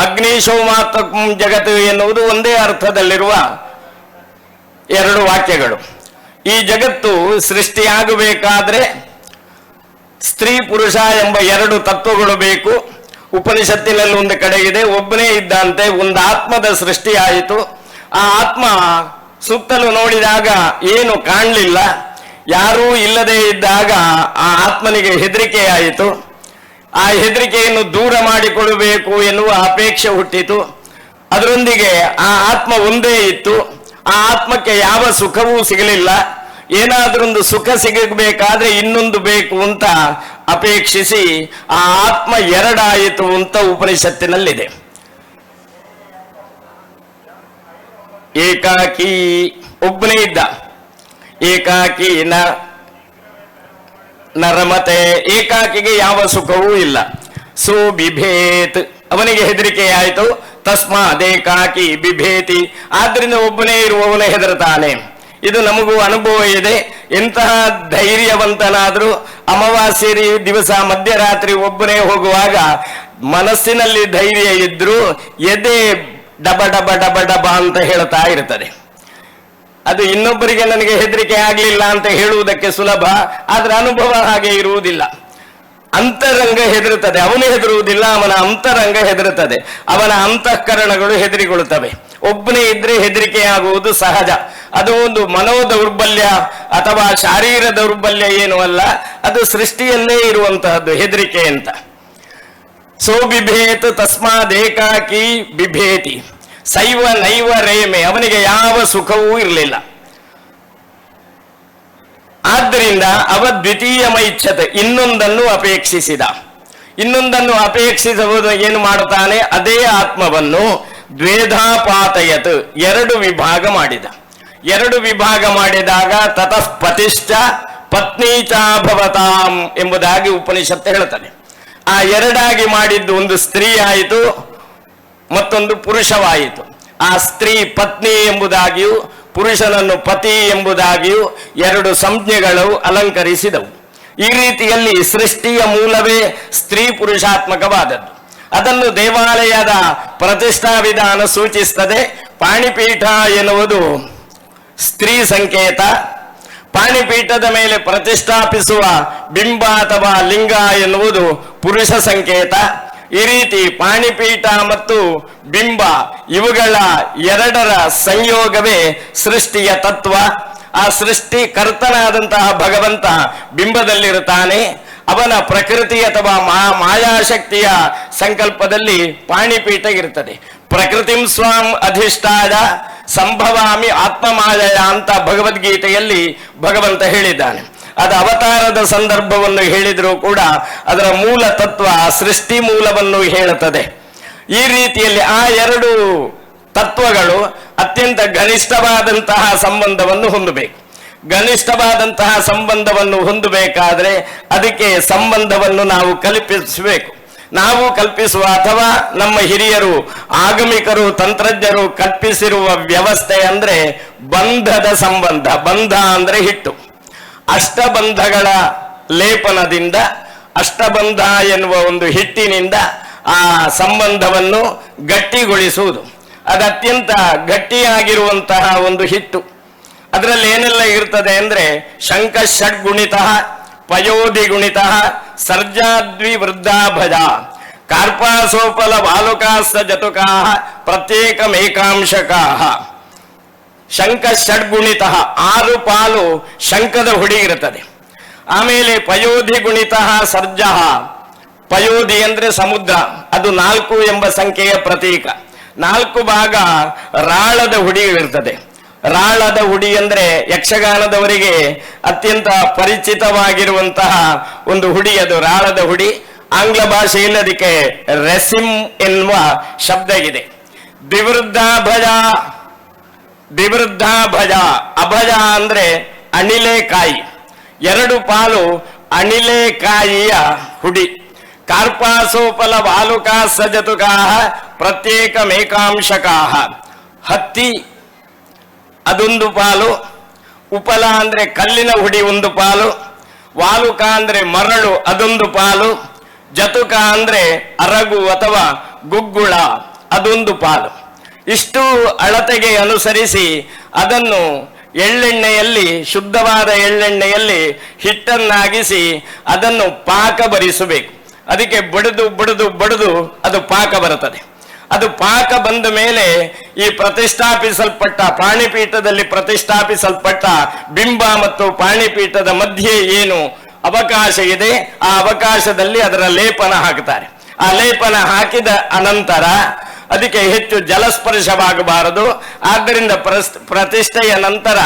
ಅಗ್ನಿಶೋಮಾತ್ಮಕಂ ಜಗತ್ತು ಎನ್ನುವುದು ಒಂದೇ ಅರ್ಥದಲ್ಲಿರುವ ಎರಡು ವಾಕ್ಯಗಳು. ಈ ಜಗತ್ತು ಸೃಷ್ಟಿಯಾಗಬೇಕಾದ್ರೆ ಸ್ತ್ರೀ ಪುರುಷ ಎಂಬ ಎರಡು ತತ್ವಗಳು ಬೇಕು. ಉಪನಿಷತ್ತಿನಲ್ಲಿ ಒಂದು ಕಡೆ ಇದೆ, ಒಬ್ಬನೇ ಇದ್ದಂತೆ ಒಂದು ಆತ್ಮದ ಸೃಷ್ಟಿಯಾಯಿತು. ಆ ಆತ್ಮ ಸುತ್ತಲೂ ನೋಡಿದಾಗ ಏನು ಕಾಣಲಿಲ್ಲ, ಯಾರೂ ಇಲ್ಲದೆ ಇದ್ದಾಗ ಆ ಆತ್ಮನಿಗೆ ಹೆದರಿಕೆಯಾಯಿತು. ಆ ಹೆದರಿಕೆಯನ್ನು ದೂರ ಮಾಡಿಕೊಳ್ಳಬೇಕು ಎನ್ನುವ ಅಪೇಕ್ಷೆ ಹುಟ್ಟಿತು. ಅದರೊಂದಿಗೆ ಆ ಆತ್ಮ ಒಂದೇ ಇತ್ತು. ಆ ಆತ್ಮಕ್ಕೆ ಯಾವ ಸುಖವೂ ಸಿಗಲಿಲ್ಲ. ಏನಾದ್ರೊಂದು ಸುಖ ಸಿಗಬೇಕಾದ್ರೆ ಇನ್ನೊಂದು ಬೇಕು ಅಂತ ಅಪೇಕ್ಷಿಸಿ ಆ ಆತ್ಮ ಎರಡಾಯಿತು ಅಂತ ಉಪನಿಷತ್ತಿನಲ್ಲಿದೆ. ಏಕಾಕಿ ಒಬ್ಬನೇ ಇದ್ದ, ಏಕಾಕಿ ನರಮತೆ, ಏಕಾಕಿಗೆ ಯಾವ ಸುಖವೂ ಇಲ್ಲ. ಸೋ ಬಿಭೇತ್, ಅವನಿಗೆ ಹೆದರಿಕೆಯಾಯಿತು. ತಸ್ಮಾದೇಕಾಕಿ ಬಿಭೇತಿ, ಆದ್ರಿಂದ ಒಬ್ಬನೇ ಇರುವವನೇ ಹೆದರ್ತಾನೆ. ಇದು ನಮಗೂ ಅನುಭವ ಇದೆ. ಎಂತಹ ಧೈರ್ಯವಂತನಾದ್ರೂ ಅಮಾವಾಸ್ಯೆ ದಿವಸ ಮಧ್ಯರಾತ್ರಿ ಒಬ್ಬನೇ ಹೋಗುವಾಗ ಮನಸ್ಸಿನಲ್ಲಿ ಧೈರ್ಯ ಇದ್ರೂ ಎದೆ ಡಬ ಡಬ ಡಬ ಡಬ ಅಂತ ಹೇಳ್ತಾ ಇರ್ತದೆ. ಅದು ಇನ್ನೊಬ್ಬರಿಗೆ ನನಗೆ ಹೆದರಿಕೆ ಆಗಲಿಲ್ಲ ಅಂತ ಹೇಳುವುದಕ್ಕೆ ಸುಲಭ, ಆದ್ರೆ ಅನುಭವ ಹಾಗೆ ಇರುವುದಿಲ್ಲ. ಅಂತರಂಗ ಹೆದರುತ್ತದೆ, ಅವನು ಹೆದರುವುದಿಲ್ಲ, ಅವನ ಅಂತರಂಗ ಹೆದರುತ್ತದೆ, ಅವನ ಅಂತಃಕರಣಗಳು ಹೆದರಿಕೊಳ್ಳುತ್ತವೆ. ಒಬ್ಬನೇ ಇದ್ರೆ ಹೆದರಿಕೆಯಾಗುವುದು ಸಹಜ. ಅದು ಒಂದು ಮನೋದೌರ್ಬಲ್ಯ ಅಥವಾ ಶಾರೀರ ದೌರ್ಬಲ್ಯ ಏನೂ ಅಲ್ಲ, ಅದು ಸೃಷ್ಟಿಯಲ್ಲೇ ಇರುವಂತಹದ್ದು ಹೆದರಿಕೆ ಅಂತ. ಸೋ ಬಿಭೇತ್ ತಸ್ಮಾದೇಕಾಕಿ ಬಿಭೇತಿ ಸೈವ ನೈವ ರೇಮೆ, ಅವನಿಗೆ ಯಾವ ಸುಖವೂ ಇರಲಿಲ್ಲ. ಆದ್ದರಿಂದ ಅವ ದ್ವಿತೀಯ ಮೈಚ್ಛತೆ, ಇನ್ನೊಂದನ್ನು ಅಪೇಕ್ಷಿಸಿದ. ಇನ್ನೊಂದನ್ನು ಅಪೇಕ್ಷಿಸುವುದು ಏನು ಮಾಡುತ್ತಾನೆ, ಅದೇ ಆತ್ಮವನ್ನು ದ್ವೇಧಾಪಾತಯತ್, ಎರಡು ವಿಭಾಗ ಮಾಡಿದ. ಎರಡು ವಿಭಾಗ ಮಾಡಿದಾಗ ತತಃ ಪತಿಶ್ಚ ಪತ್ನೀಚಾಭವತಾಂ ಎಂಬುದಾಗಿ ಉಪನಿಷತ್ತು ಹೇಳುತ್ತದೆ. ಆ ಎರಡಾಗಿ ಮಾಡಿದ್ದು ಒಂದು ಸ್ತ್ರೀ ಆಯಿತು, ಮತ್ತೊಂದು ಪುರುಷವಾಯಿತು. ಆ ಸ್ತ್ರೀ ಪತ್ನಿ ಎಂಬುದಾಗಿಯೂ ಪುರುಷನನ್ನು ಪತಿ ಎಂಬುದಾಗಿಯೂ ಎರಡು ಸಂಜ್ಞೆಗಳು ಅಲಂಕರಿಸಿದವು. ಈ ರೀತಿಯಲ್ಲಿ ಸೃಷ್ಟಿಯ ಮೂಲವೇ ಸ್ತ್ರೀ ಪುರುಷಾತ್ಮಕವಾದದ್ದು. ಅದನ್ನು ದೇವಾಲಯದ ಪ್ರತಿಷ್ಠಾ ವಿಧಾನ ಸೂಚಿಸುತ್ತದೆ. ಪಾಣಿಪೀಠ ಎನ್ನುವುದು ಸ್ತ್ರೀ ಸಂಕೇತ, ಪಾಣಿಪೀಠದ ಮೇಲೆ ಪ್ರತಿಷ್ಠಾಪಿಸುವ ಬಿಂಬ ಅಥವಾ ಲಿಂಗ ಎನ್ನುವುದು ಪುರುಷ ಸಂಕೇತ. ಈ ರೀತಿ ಪಾಣಿಪೀಠ ಮತ್ತು ಬಿಂಬ ಇವುಗಳ ಎರಡರ ಸಂಯೋಗವೇ ಸೃಷ್ಟಿಯ ತತ್ವ. ಆ ಸೃಷ್ಟಿ ಕರ್ತನಾದಂತಹ ಭಗವಂತ ಬಿಂಬದಲ್ಲಿರುತ್ತಾನೆ. ಅವನ ಪ್ರಕೃತಿ ಅಥವಾ ಮಾಯಾಶಕ್ತಿಯ ಸಂಕಲ್ಪದಲ್ಲಿ ಪಾಣಿಪೀಠ ಇರುತ್ತದೆ. ಪ್ರಕೃತಿಂ ಸ್ವಾಂ ಅಧಿಷ್ಠಾಯ ಸಂಭವಾಮಿ ಆತ್ಮಮಾಯಯ ಅಂತ ಭಗವದ್ಗೀತೆಯಲ್ಲಿ ಭಗವಂತ ಹೇಳಿದ್ದಾನೆ. ಅದು ಅವತಾರದ ಸಂದರ್ಭವನ್ನು ಹೇಳಿದರೂ ಕೂಡ ಅದರ ಮೂಲ ತತ್ವ ಸೃಷ್ಟಿ ಮೂಲವನ್ನು ಹೇಳುತ್ತದೆ. ಈ ರೀತಿಯಲ್ಲಿ ಆ ಎರಡು ತತ್ವಗಳು ಅತ್ಯಂತ ಗನಿಷ್ಠವಾದಂತಹ ಸಂಬಂಧವನ್ನು ಹೊಂದಬೇಕು. ಗನಿಷ್ಠವಾದಂತಹ ಸಂಬಂಧವನ್ನು ಹೊಂದಬೇಕಾದ್ರೆ ಅದಕ್ಕೆ ಸಂಬಂಧವನ್ನು ನಾವು ಕಲ್ಪಿಸಬೇಕು. ನಾವು ಕಲ್ಪಿಸುವ ಅಥವಾ ನಮ್ಮ ಹಿರಿಯರು ಆಗಮಿಕರು ತಂತ್ರಜ್ಞರು ಕಲ್ಪಿಸಿರುವ ವ್ಯವಸ್ಥೆ ಅಂದ್ರೆ ಬಂಧದ ಸಂಬಂಧ. ಬಂಧ ಅಂದ್ರೆ ಹಿಟ್ಟು. ಅಷ್ಟಬಂಧಗಳ ಲೇಪನದಿಂದ, ಅಷ್ಟಬಂಧ ಎನ್ನುವ ಒಂದು ಹಿಟ್ಟಿನಿಂದ ಆ ಸಂಬಂಧವನ್ನು ಗಟ್ಟಿಗೊಳಿಸುವುದು. ಅದು ಅತ್ಯಂತ ಗಟ್ಟಿಯಾಗಿರುವಂತಹ ಒಂದು ಹಿಟ್ಟು. ಅದರಲ್ಲಿ ಏನೆಲ್ಲ ಇರ್ತದೆ ಅಂದ್ರೆ ಶಂಖ ಷಡ್ಗುಣಿತ, ಪಯೋಧಿ ಗುಣಿತ, ಸರ್ಜಾದ್ವಿ ವೃದ್ಧಾಭಜ, ಕಾರ್ಪಾಸೋಪಲ ಬಾಲುಕಾಸ್ತ ಜತುಕಾ ಪ್ರತ್ಯೇಕಮೇಕಾಂಶಕಾ. ಶಂಖ ಷಡ್ಗುಣಿತ 6 ಪಾಲು ಶಂಖದ ಹುಡಿ ಇರುತ್ತದೆ. ಆಮೇಲೆ ಪಯೋಧಿ ಗುಣಿತ ಸರ್ಜ, ಪಯೋಧಿ ಅಂದ್ರೆ ಸಮುದ್ರ, ಅದು 4 ಎಂಬ ಸಂಖ್ಯೆಯ ಪ್ರತೀಕ. 4 ಭಾಗ ರಾಳದ ಹುಡಿ ಇರ್ತದೆ. ರಾಳದ ಹುಡಿ ಅಂದ್ರೆ ಯಕ್ಷಗಾನದವರಿಗೆ ಅತ್ಯಂತ ಪರಿಚಿತವಾಗಿರುವಂತಹ ಒಂದು ಹುಡಿ, ಅದು ರಾಳದ ಹುಡಿ. ಆಂಗ್ಲ ಭಾಷೆಯಲ್ಲಿ ಅದಕ್ಕೆ ರೆಸಿಮ್ ಎನ್ನುವ ಶಬ್ದ ಇದೆ. ದ್ವಿವೃದ್ಧಾಭಜ, ದ್ವಿವೃದ್ಧಾಭಜ, ಅಭಜ ಅಂದ್ರೆ ಅಣಿಲೆಕಾಯಿ, 2 ಪಾಲು ಅಣಿಲೆಕಾಯಿಯ ಹುಡಿ. ಕಾರ್ಪಾಸೋಪಲ ಬಾಲುಕಾ ಸಜತುಕಾ ಪ್ರತ್ಯೇಕಮೇಕಾಂಶಕಾ, ಹತ್ತಿ ಅದೊಂದು ಪಾಲು, ಉಪಲ ಅಂದ್ರೆ ಕಲ್ಲಿನ ಹುಡಿ 1 ಪಾಲು, ವಾಲುಕ ಅಂದ್ರೆ ಮರಳು ಅದೊಂದು ಪಾಲು, ಜತುಕ ಅಂದ್ರೆ ಅರಗು ಅಥವಾ ಗುಗ್ಗುಳ ಅದೊಂದು ಪಾಲು. ಇಷ್ಟು ಅಳತೆಗೆ ಅನುಸರಿಸಿ ಅದನ್ನು ಎಳ್ಳೆಣ್ಣೆಯಲ್ಲಿ, ಶುದ್ಧವಾದ ಎಳ್ಳೆಣ್ಣೆಯಲ್ಲಿ ಹಿಟ್ಟನ್ನಾಗಿಸಿ ಅದನ್ನು ಪಾಕ ಬರಿಸಬೇಕು. ಅದಕ್ಕೆ ಬಡಿದು ಬಡಿದು ಬಡಿದು ಅದು ಪಾಕ ಬರುತ್ತದೆ. ಅದು ಪಾಕ ಬಂದ ಮೇಲೆ ಈ ಪ್ರತಿಷ್ಠಾಪಿಸಲ್ಪಟ್ಟ ಪಾಣಿಪೀಠದಲ್ಲಿ ಪ್ರತಿಷ್ಠಾಪಿಸಲ್ಪಟ್ಟ ಬಿಂಬ ಮತ್ತು ಪಾಣಿಪೀಠದ ಮಧ್ಯೆ ಏನು ಅವಕಾಶ ಇದೆ, ಆ ಅವಕಾಶದಲ್ಲಿ ಅದರ ಲೇಪನ ಹಾಕ್ತಾರೆ. ಆ ಲೇಪನ ಹಾಕಿದ ಅನಂತರ ಅದಕ್ಕೆ ಹೆಚ್ಚು ಜಲಸ್ಪರ್ಶವಾಗಬಾರದು. ಆದ್ದರಿಂದ ಪ್ರತಿಷ್ಠೆಯ ನಂತರ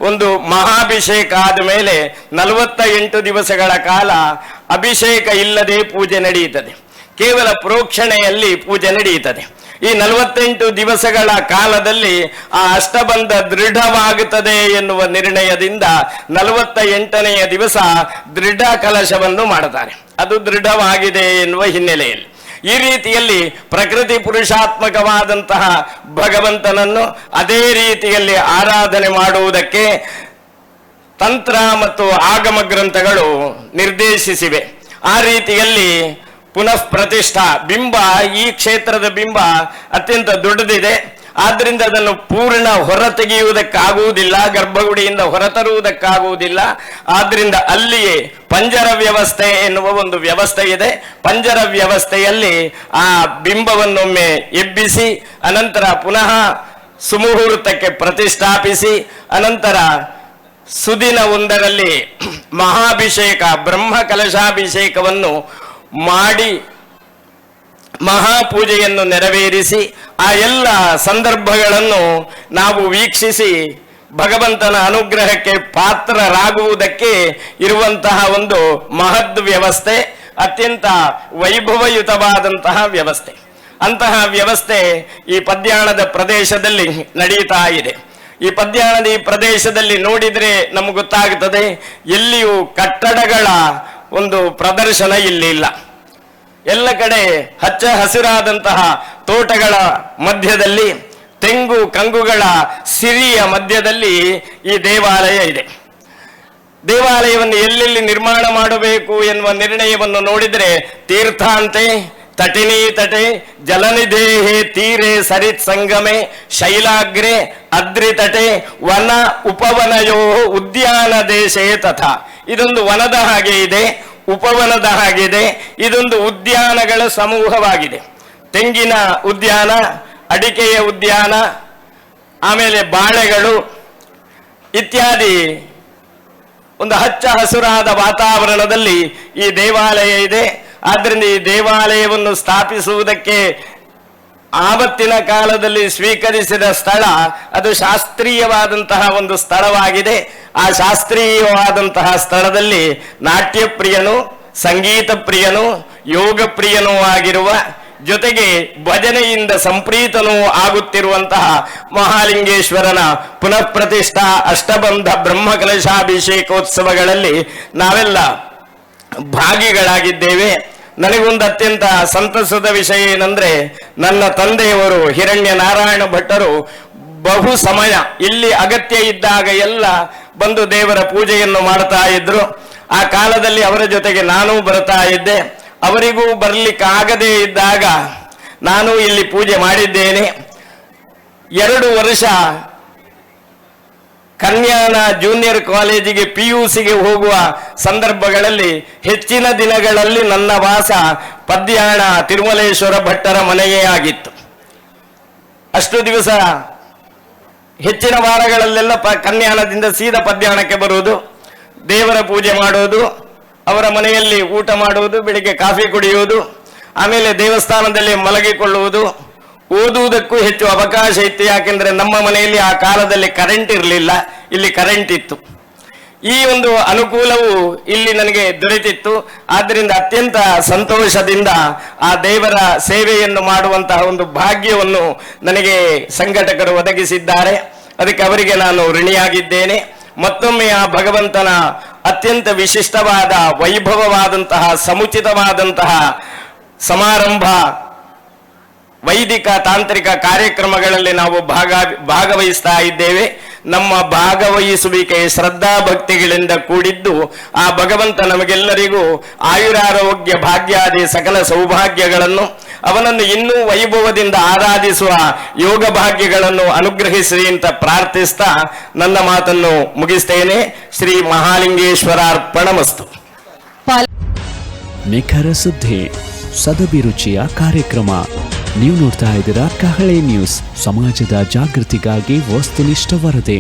ಒಂದು ಮಹಾಭಿಷೇಕ ಆದ ಮೇಲೆ 48 ದಿವಸಗಳ ಕಾಲ ಅಭಿಷೇಕ ಇಲ್ಲದೆ ಪೂಜೆ ನಡೆಯುತ್ತದೆ. ಕೇವಲ ಪ್ರೋಕ್ಷಣೆಯಲ್ಲಿ ಪೂಜೆ ನಡೆಯುತ್ತದೆ. ಈ 48 ದಿವಸಗಳ ಕಾಲದಲ್ಲಿ ಆ ಅಷ್ಟಬಂಧ ದೃಢವಾಗುತ್ತದೆ ಎನ್ನುವ ನಿರ್ಣಯದಿಂದ 48ನೆಯ ದಿವಸ ದೃಢ ಕಲಶವನ್ನು ಮಾಡುತ್ತಾರೆ. ಅದು ದೃಢವಾಗಿದೆ ಎನ್ನುವ ಹಿನ್ನೆಲೆಯಲ್ಲಿ ಈ ರೀತಿಯಲ್ಲಿ ಪ್ರಕೃತಿ ಪುರುಷಾತ್ಮಕವಾದಂತಹ ಭಗವಂತನನ್ನು ಅದೇ ರೀತಿಯಲ್ಲಿ ಆರಾಧನೆ ಮಾಡುವುದಕ್ಕೆ ತಂತ್ರ ಮತ್ತು ಆಗಮ ಗ್ರಂಥಗಳು ನಿರ್ದೇಶಿಸಿವೆ. ಆ ರೀತಿಯಲ್ಲಿ ಪುನಃ ಪ್ರತಿಷ್ಠಾ ಬಿಂಬ, ಈ ಕ್ಷೇತ್ರದ ಬಿಂಬ ಅತ್ಯಂತ ದೊಡ್ಡದಿದೆ. ಆದ್ದರಿಂದ ಅದನ್ನು ಪೂರ್ಣ ಹೊರತೆಗೆಯುವುದಕ್ಕಾಗುವುದಿಲ್ಲ, ಗರ್ಭಗುಡಿಯಿಂದ ಹೊರತರುವುದಕ್ಕಾಗುವುದಿಲ್ಲ. ಆದ್ದರಿಂದ ಅಲ್ಲಿಯೇ ಪಂಜರ ವ್ಯವಸ್ಥೆ ಎನ್ನುವ ಒಂದು ವ್ಯವಸ್ಥೆ ಇದೆ. ಪಂಜರ ವ್ಯವಸ್ಥೆಯಲ್ಲಿ ಆ ಬಿಂಬವನ್ನೊಮ್ಮೆ ಎಬ್ಬಿಸಿ ಅನಂತರ ಪುನಃ ಸುಮುಹೂರ್ತಕ್ಕೆ ಪ್ರತಿಷ್ಠಾಪಿಸಿ ಅನಂತರ ಸುದಿನ ಒಂದರಲ್ಲಿ ಮಹಾಭಿಷೇಕ, ಬ್ರಹ್ಮ ಕಲಶಾಭಿಷೇಕವನ್ನು ಮಾಡಿ ಮಹಾಪೂಜೆಯನ್ನು ನೆರವೇರಿಸಿ ಆ ಎಲ್ಲ ಸಂದರ್ಭಗಳನ್ನು ನಾವು ವೀಕ್ಷಿಸಿ ಭಗವಂತನ ಅನುಗ್ರಹಕ್ಕೆ ಪಾತ್ರರಾಗುವುದಕ್ಕೆ ಇರುವಂತಹ ಒಂದು ಮಹದ್ ವ್ಯವಸ್ಥೆ, ಅತ್ಯಂತ ವೈಭವಯುತವಾದಂತಹ ವ್ಯವಸ್ಥೆ. ಅಂತಹ ವ್ಯವಸ್ಥೆ ಈ ಪದ್ಯಾಣದ ಪ್ರದೇಶದಲ್ಲಿ ನಡೀತಾ ಇದೆ. ಈ ಪದ್ಯಾಣದ ಈ ಪ್ರದೇಶದಲ್ಲಿ ನೋಡಿದ್ರೆ ನಮ್ಗೆ ಗೊತ್ತಾಗುತ್ತದೆ, ಎಲ್ಲಿಯೂ ಕಟ್ಟಡಗಳ ಒಂದು ಪ್ರದರ್ಶನ ಇಲ್ಲಿ ಇಲ್ಲ. ಎಲ್ಲ ಕಡೆ ಹಚ್ಚ ಹಸಿರಾದಂತಹ ತೋಟಗಳ ಮಧ್ಯದಲ್ಲಿ, ತೆಂಗು ಕಂಗುಗಳ ಸಿರಿಯ ಮಧ್ಯದಲ್ಲಿ ಈ ದೇವಾಲಯ ಇದೆ. ದೇವಾಲಯವನ್ನು ಎಲ್ಲೆಲ್ಲಿ ನಿರ್ಮಾಣ ಮಾಡಬೇಕು ಎನ್ನುವ ನಿರ್ಣಯವನ್ನು ನೋಡಿದರೆ ತೀರ್ಥಾಂತೆ ತಟಿನಿ ತಟೆ ಜಲನಿಧೇಹೆ ತೀರೆ ಸರಿತ್ ಸಂಗಮೆ ಶೈಲಾಗ್ರೆ ಅದ್ರಿತಟೆ ವನ ಉಪವನಯೋ ಉದ್ಯಾನ ದೇಶೇ ತಥಾ. ಇದೊಂದು ವನದ ಹಾಗೆ ಇದೆ, ಉಪವನದ ಹಾಗಿದೆ, ಇದೊಂದು ಉದ್ಯಾನಗಳ ಸಮೂಹವಾಗಿದೆ. ತೆಂಗಿನ ಉದ್ಯಾನ, ಅಡಿಕೆಯ ಉದ್ಯಾನ, ಆಮೇಲೆ ಬಾಳೆಗಳು ಇತ್ಯಾದಿ ಒಂದು ಹಚ್ಚ ಹಸುರಾದ ವಾತಾವರಣದಲ್ಲಿ ಈ ದೇವಾಲಯ ಇದೆ. ಆದ್ದರಿಂದ ಈ ದೇವಾಲಯವನ್ನು ಸ್ಥಾಪಿಸುವುದಕ್ಕೆ ಆವತ್ತಿನ ಕಾಲದಲ್ಲಿ ಸ್ವೀಕರಿಸಿದ ಸ್ಥಳ ಅದು ಶಾಸ್ತ್ರೀಯವಾದಂತಹ ಒಂದು ಸ್ಥಳವಾಗಿದೆ. ಆ ಶಾಸ್ತ್ರೀಯವಾದಂತಹ ಸ್ಥಳದಲ್ಲಿ ನಾಟ್ಯ ಪ್ರಿಯನು, ಸಂಗೀತ ಪ್ರಿಯನು, ಯೋಗ ಪ್ರಿಯನೂ ಆಗಿರುವ ಜೊತೆಗೆ ಭಜನೆಯಿಂದ ಸಂಪ್ರೀತನೂ ಆಗುತ್ತಿರುವಂತಹ ಮಹಾಲಿಂಗೇಶ್ವರನ ಪುನಃ ಪ್ರತಿಷ್ಠಾ ಅಷ್ಟಬಂಧ ಬ್ರಹ್ಮಕಲಶಾಭಿಷೇಕೋತ್ಸವಗಳಲ್ಲಿ ನಾವೆಲ್ಲ ಭಾಗಿಗಳಾಗಿದ್ದೇವೆ. ನನಗೊಂದು ಅತ್ಯಂತ ಸಂತಸದ ವಿಷಯ ಏನಂದ್ರೆ, ನನ್ನ ತಂದೆಯವರು ಹಿರಣ್ಯ ನಾರಾಯಣ ಭಟ್ಟರು ಬಹು ಸಮಯ ಇಲ್ಲಿ ಅಗತ್ಯ ಇದ್ದಾಗ ಎಲ್ಲ ಬಂದು ದೇವರ ಪೂಜೆಯನ್ನು ಮಾಡ್ತಾ ಇದ್ರು. ಆ ಕಾಲದಲ್ಲಿ ಅವರ ಜೊತೆಗೆ ನಾನೂ ಬರ್ತಾ ಇದ್ದೆ. ಅವರಿಗೂ ಬರ್ಲಿಕ್ಕೆ ಆಗದೇ ಇದ್ದಾಗ ನಾನು ಇಲ್ಲಿ ಪೂಜೆ ಮಾಡಿದ್ದೇನೆ. 2 ವರ್ಷ ಕನ್ಯಾನ ಜೂನಿಯರ್ ಕಾಲೇಜಿಗೆ PUCಗೆ ಹೋಗುವ ಸಂದರ್ಭಗಳಲ್ಲಿ ಹೆಚ್ಚಿನ ದಿನಗಳಲ್ಲಿ ನನ್ನ ವಾಸ ಪದ್ಯಾಣ ತಿರುಮಲೇಶ್ವರ ಭಟ್ಟರ ಮನೆಯೇ ಆಗಿತ್ತು. ಅಷ್ಟು ದಿವಸ ಹೆಚ್ಚಿನ ವಾರಗಳಲ್ಲೆಲ್ಲ ಕನ್ಯಾಣದಿಂದ ಸೀದಾ ಪದ್ಯಾಣಕ್ಕೆ ಬರುವುದು, ದೇವರ ಪೂಜೆ ಮಾಡುವುದು, ಅವರ ಮನೆಯಲ್ಲಿ ಊಟ ಮಾಡುವುದು, ಬೆಳಿಗ್ಗೆ ಕಾಫಿ ಕುಡಿಯುವುದು, ಆಮೇಲೆ ದೇವಸ್ಥಾನದಲ್ಲಿ ಮಲಗಿಕೊಳ್ಳುವುದು, ಓದುವುದಕ್ಕೂ ಹೆಚ್ಚು ಅವಕಾಶ ಇತ್ತು. ಯಾಕೆಂದ್ರೆ ನಮ್ಮ ಮನೆಯಲ್ಲಿ ಆ ಕಾಲದಲ್ಲಿ ಕರೆಂಟ್ ಇರಲಿಲ್ಲ, ಇಲ್ಲಿ ಕರೆಂಟ್ ಇತ್ತು. ಈ ಒಂದು ಅನುಕೂಲವು ಇಲ್ಲಿ ನನಗೆ ದೊರೆತಿತ್ತು. ಆದ್ದರಿಂದ ಅತ್ಯಂತ ಸಂತೋಷದಿಂದ ಆ ದೇವರ ಸೇವೆಯನ್ನು ಮಾಡುವಂತಹ ಒಂದು ಭಾಗ್ಯವನ್ನು ನನಗೆ ಸಂಘಟಕರು ಒದಗಿಸಿದ್ದಾರೆ. ಅದಕ್ಕೆ ಅವರಿಗೆ ನಾನು ಋಣಿಯಾಗಿದ್ದೇನೆ. ಮತ್ತೊಮ್ಮೆ ಆ ಭಗವಂತನ ಅತ್ಯಂತ ವಿಶಿಷ್ಟವಾದ ವೈಭವವಾದಂತಹ ಸಮುಚಿತವಾದಂತಹ ಸಮಾರಂಭ ವೈದಿಕ ತಾಂತ್ರಿಕ ಕಾರ್ಯಕ್ರಮಗಳಲ್ಲಿ ನಾವು ಭಾಗವಹಿಸ್ತಾ ಇದ್ದೇವೆ. ನಮ್ಮ ಭಾಗವಹಿಸುವಿಕೆ ಶ್ರದ್ಧಾ ಭಕ್ತಿಗಳಿಂದ ಕೂಡಿದ್ದು ಆ ಭಗವಂತ ನಮಗೆಲ್ಲರಿಗೂ ಆಯುರಾರೋಗ್ಯ ಭಾಗ್ಯಾದಿ ಸಕಲ ಸೌಭಾಗ್ಯಗಳನ್ನು, ಅವನನ್ನು ಇನ್ನೂ ವೈಭವದಿಂದ ಆರಾಧಿಸುವ ಯೋಗ ಭಾಗ್ಯಗಳನ್ನು ಅನುಗ್ರಹಿಸಿ ಅಂತ ಪ್ರಾರ್ಥಿಸ್ತಾ ನನ್ನ ಮಾತನ್ನು ಮುಗಿಸ್ತೇನೆ. ಶ್ರೀ ಮಹಾಲಿಂಗೇಶ್ವರಾರ್ಪಣಮಸ್ತು. ನಿಖರ ಸುದ್ದಿ, ಸದಭಿರುಚಿಯ ಕಾರ್ಯಕ್ರಮ. ನೀವು ನೋಡ್ತಾ ಇದ್ದೀರಾ ಕಹಳೆ ನ್ಯೂಸ್, ಸಮಾಜದ ಜಾಗೃತಿಗಾಗಿ ವಸ್ತುನಿಷ್ಠ ವರದಿ.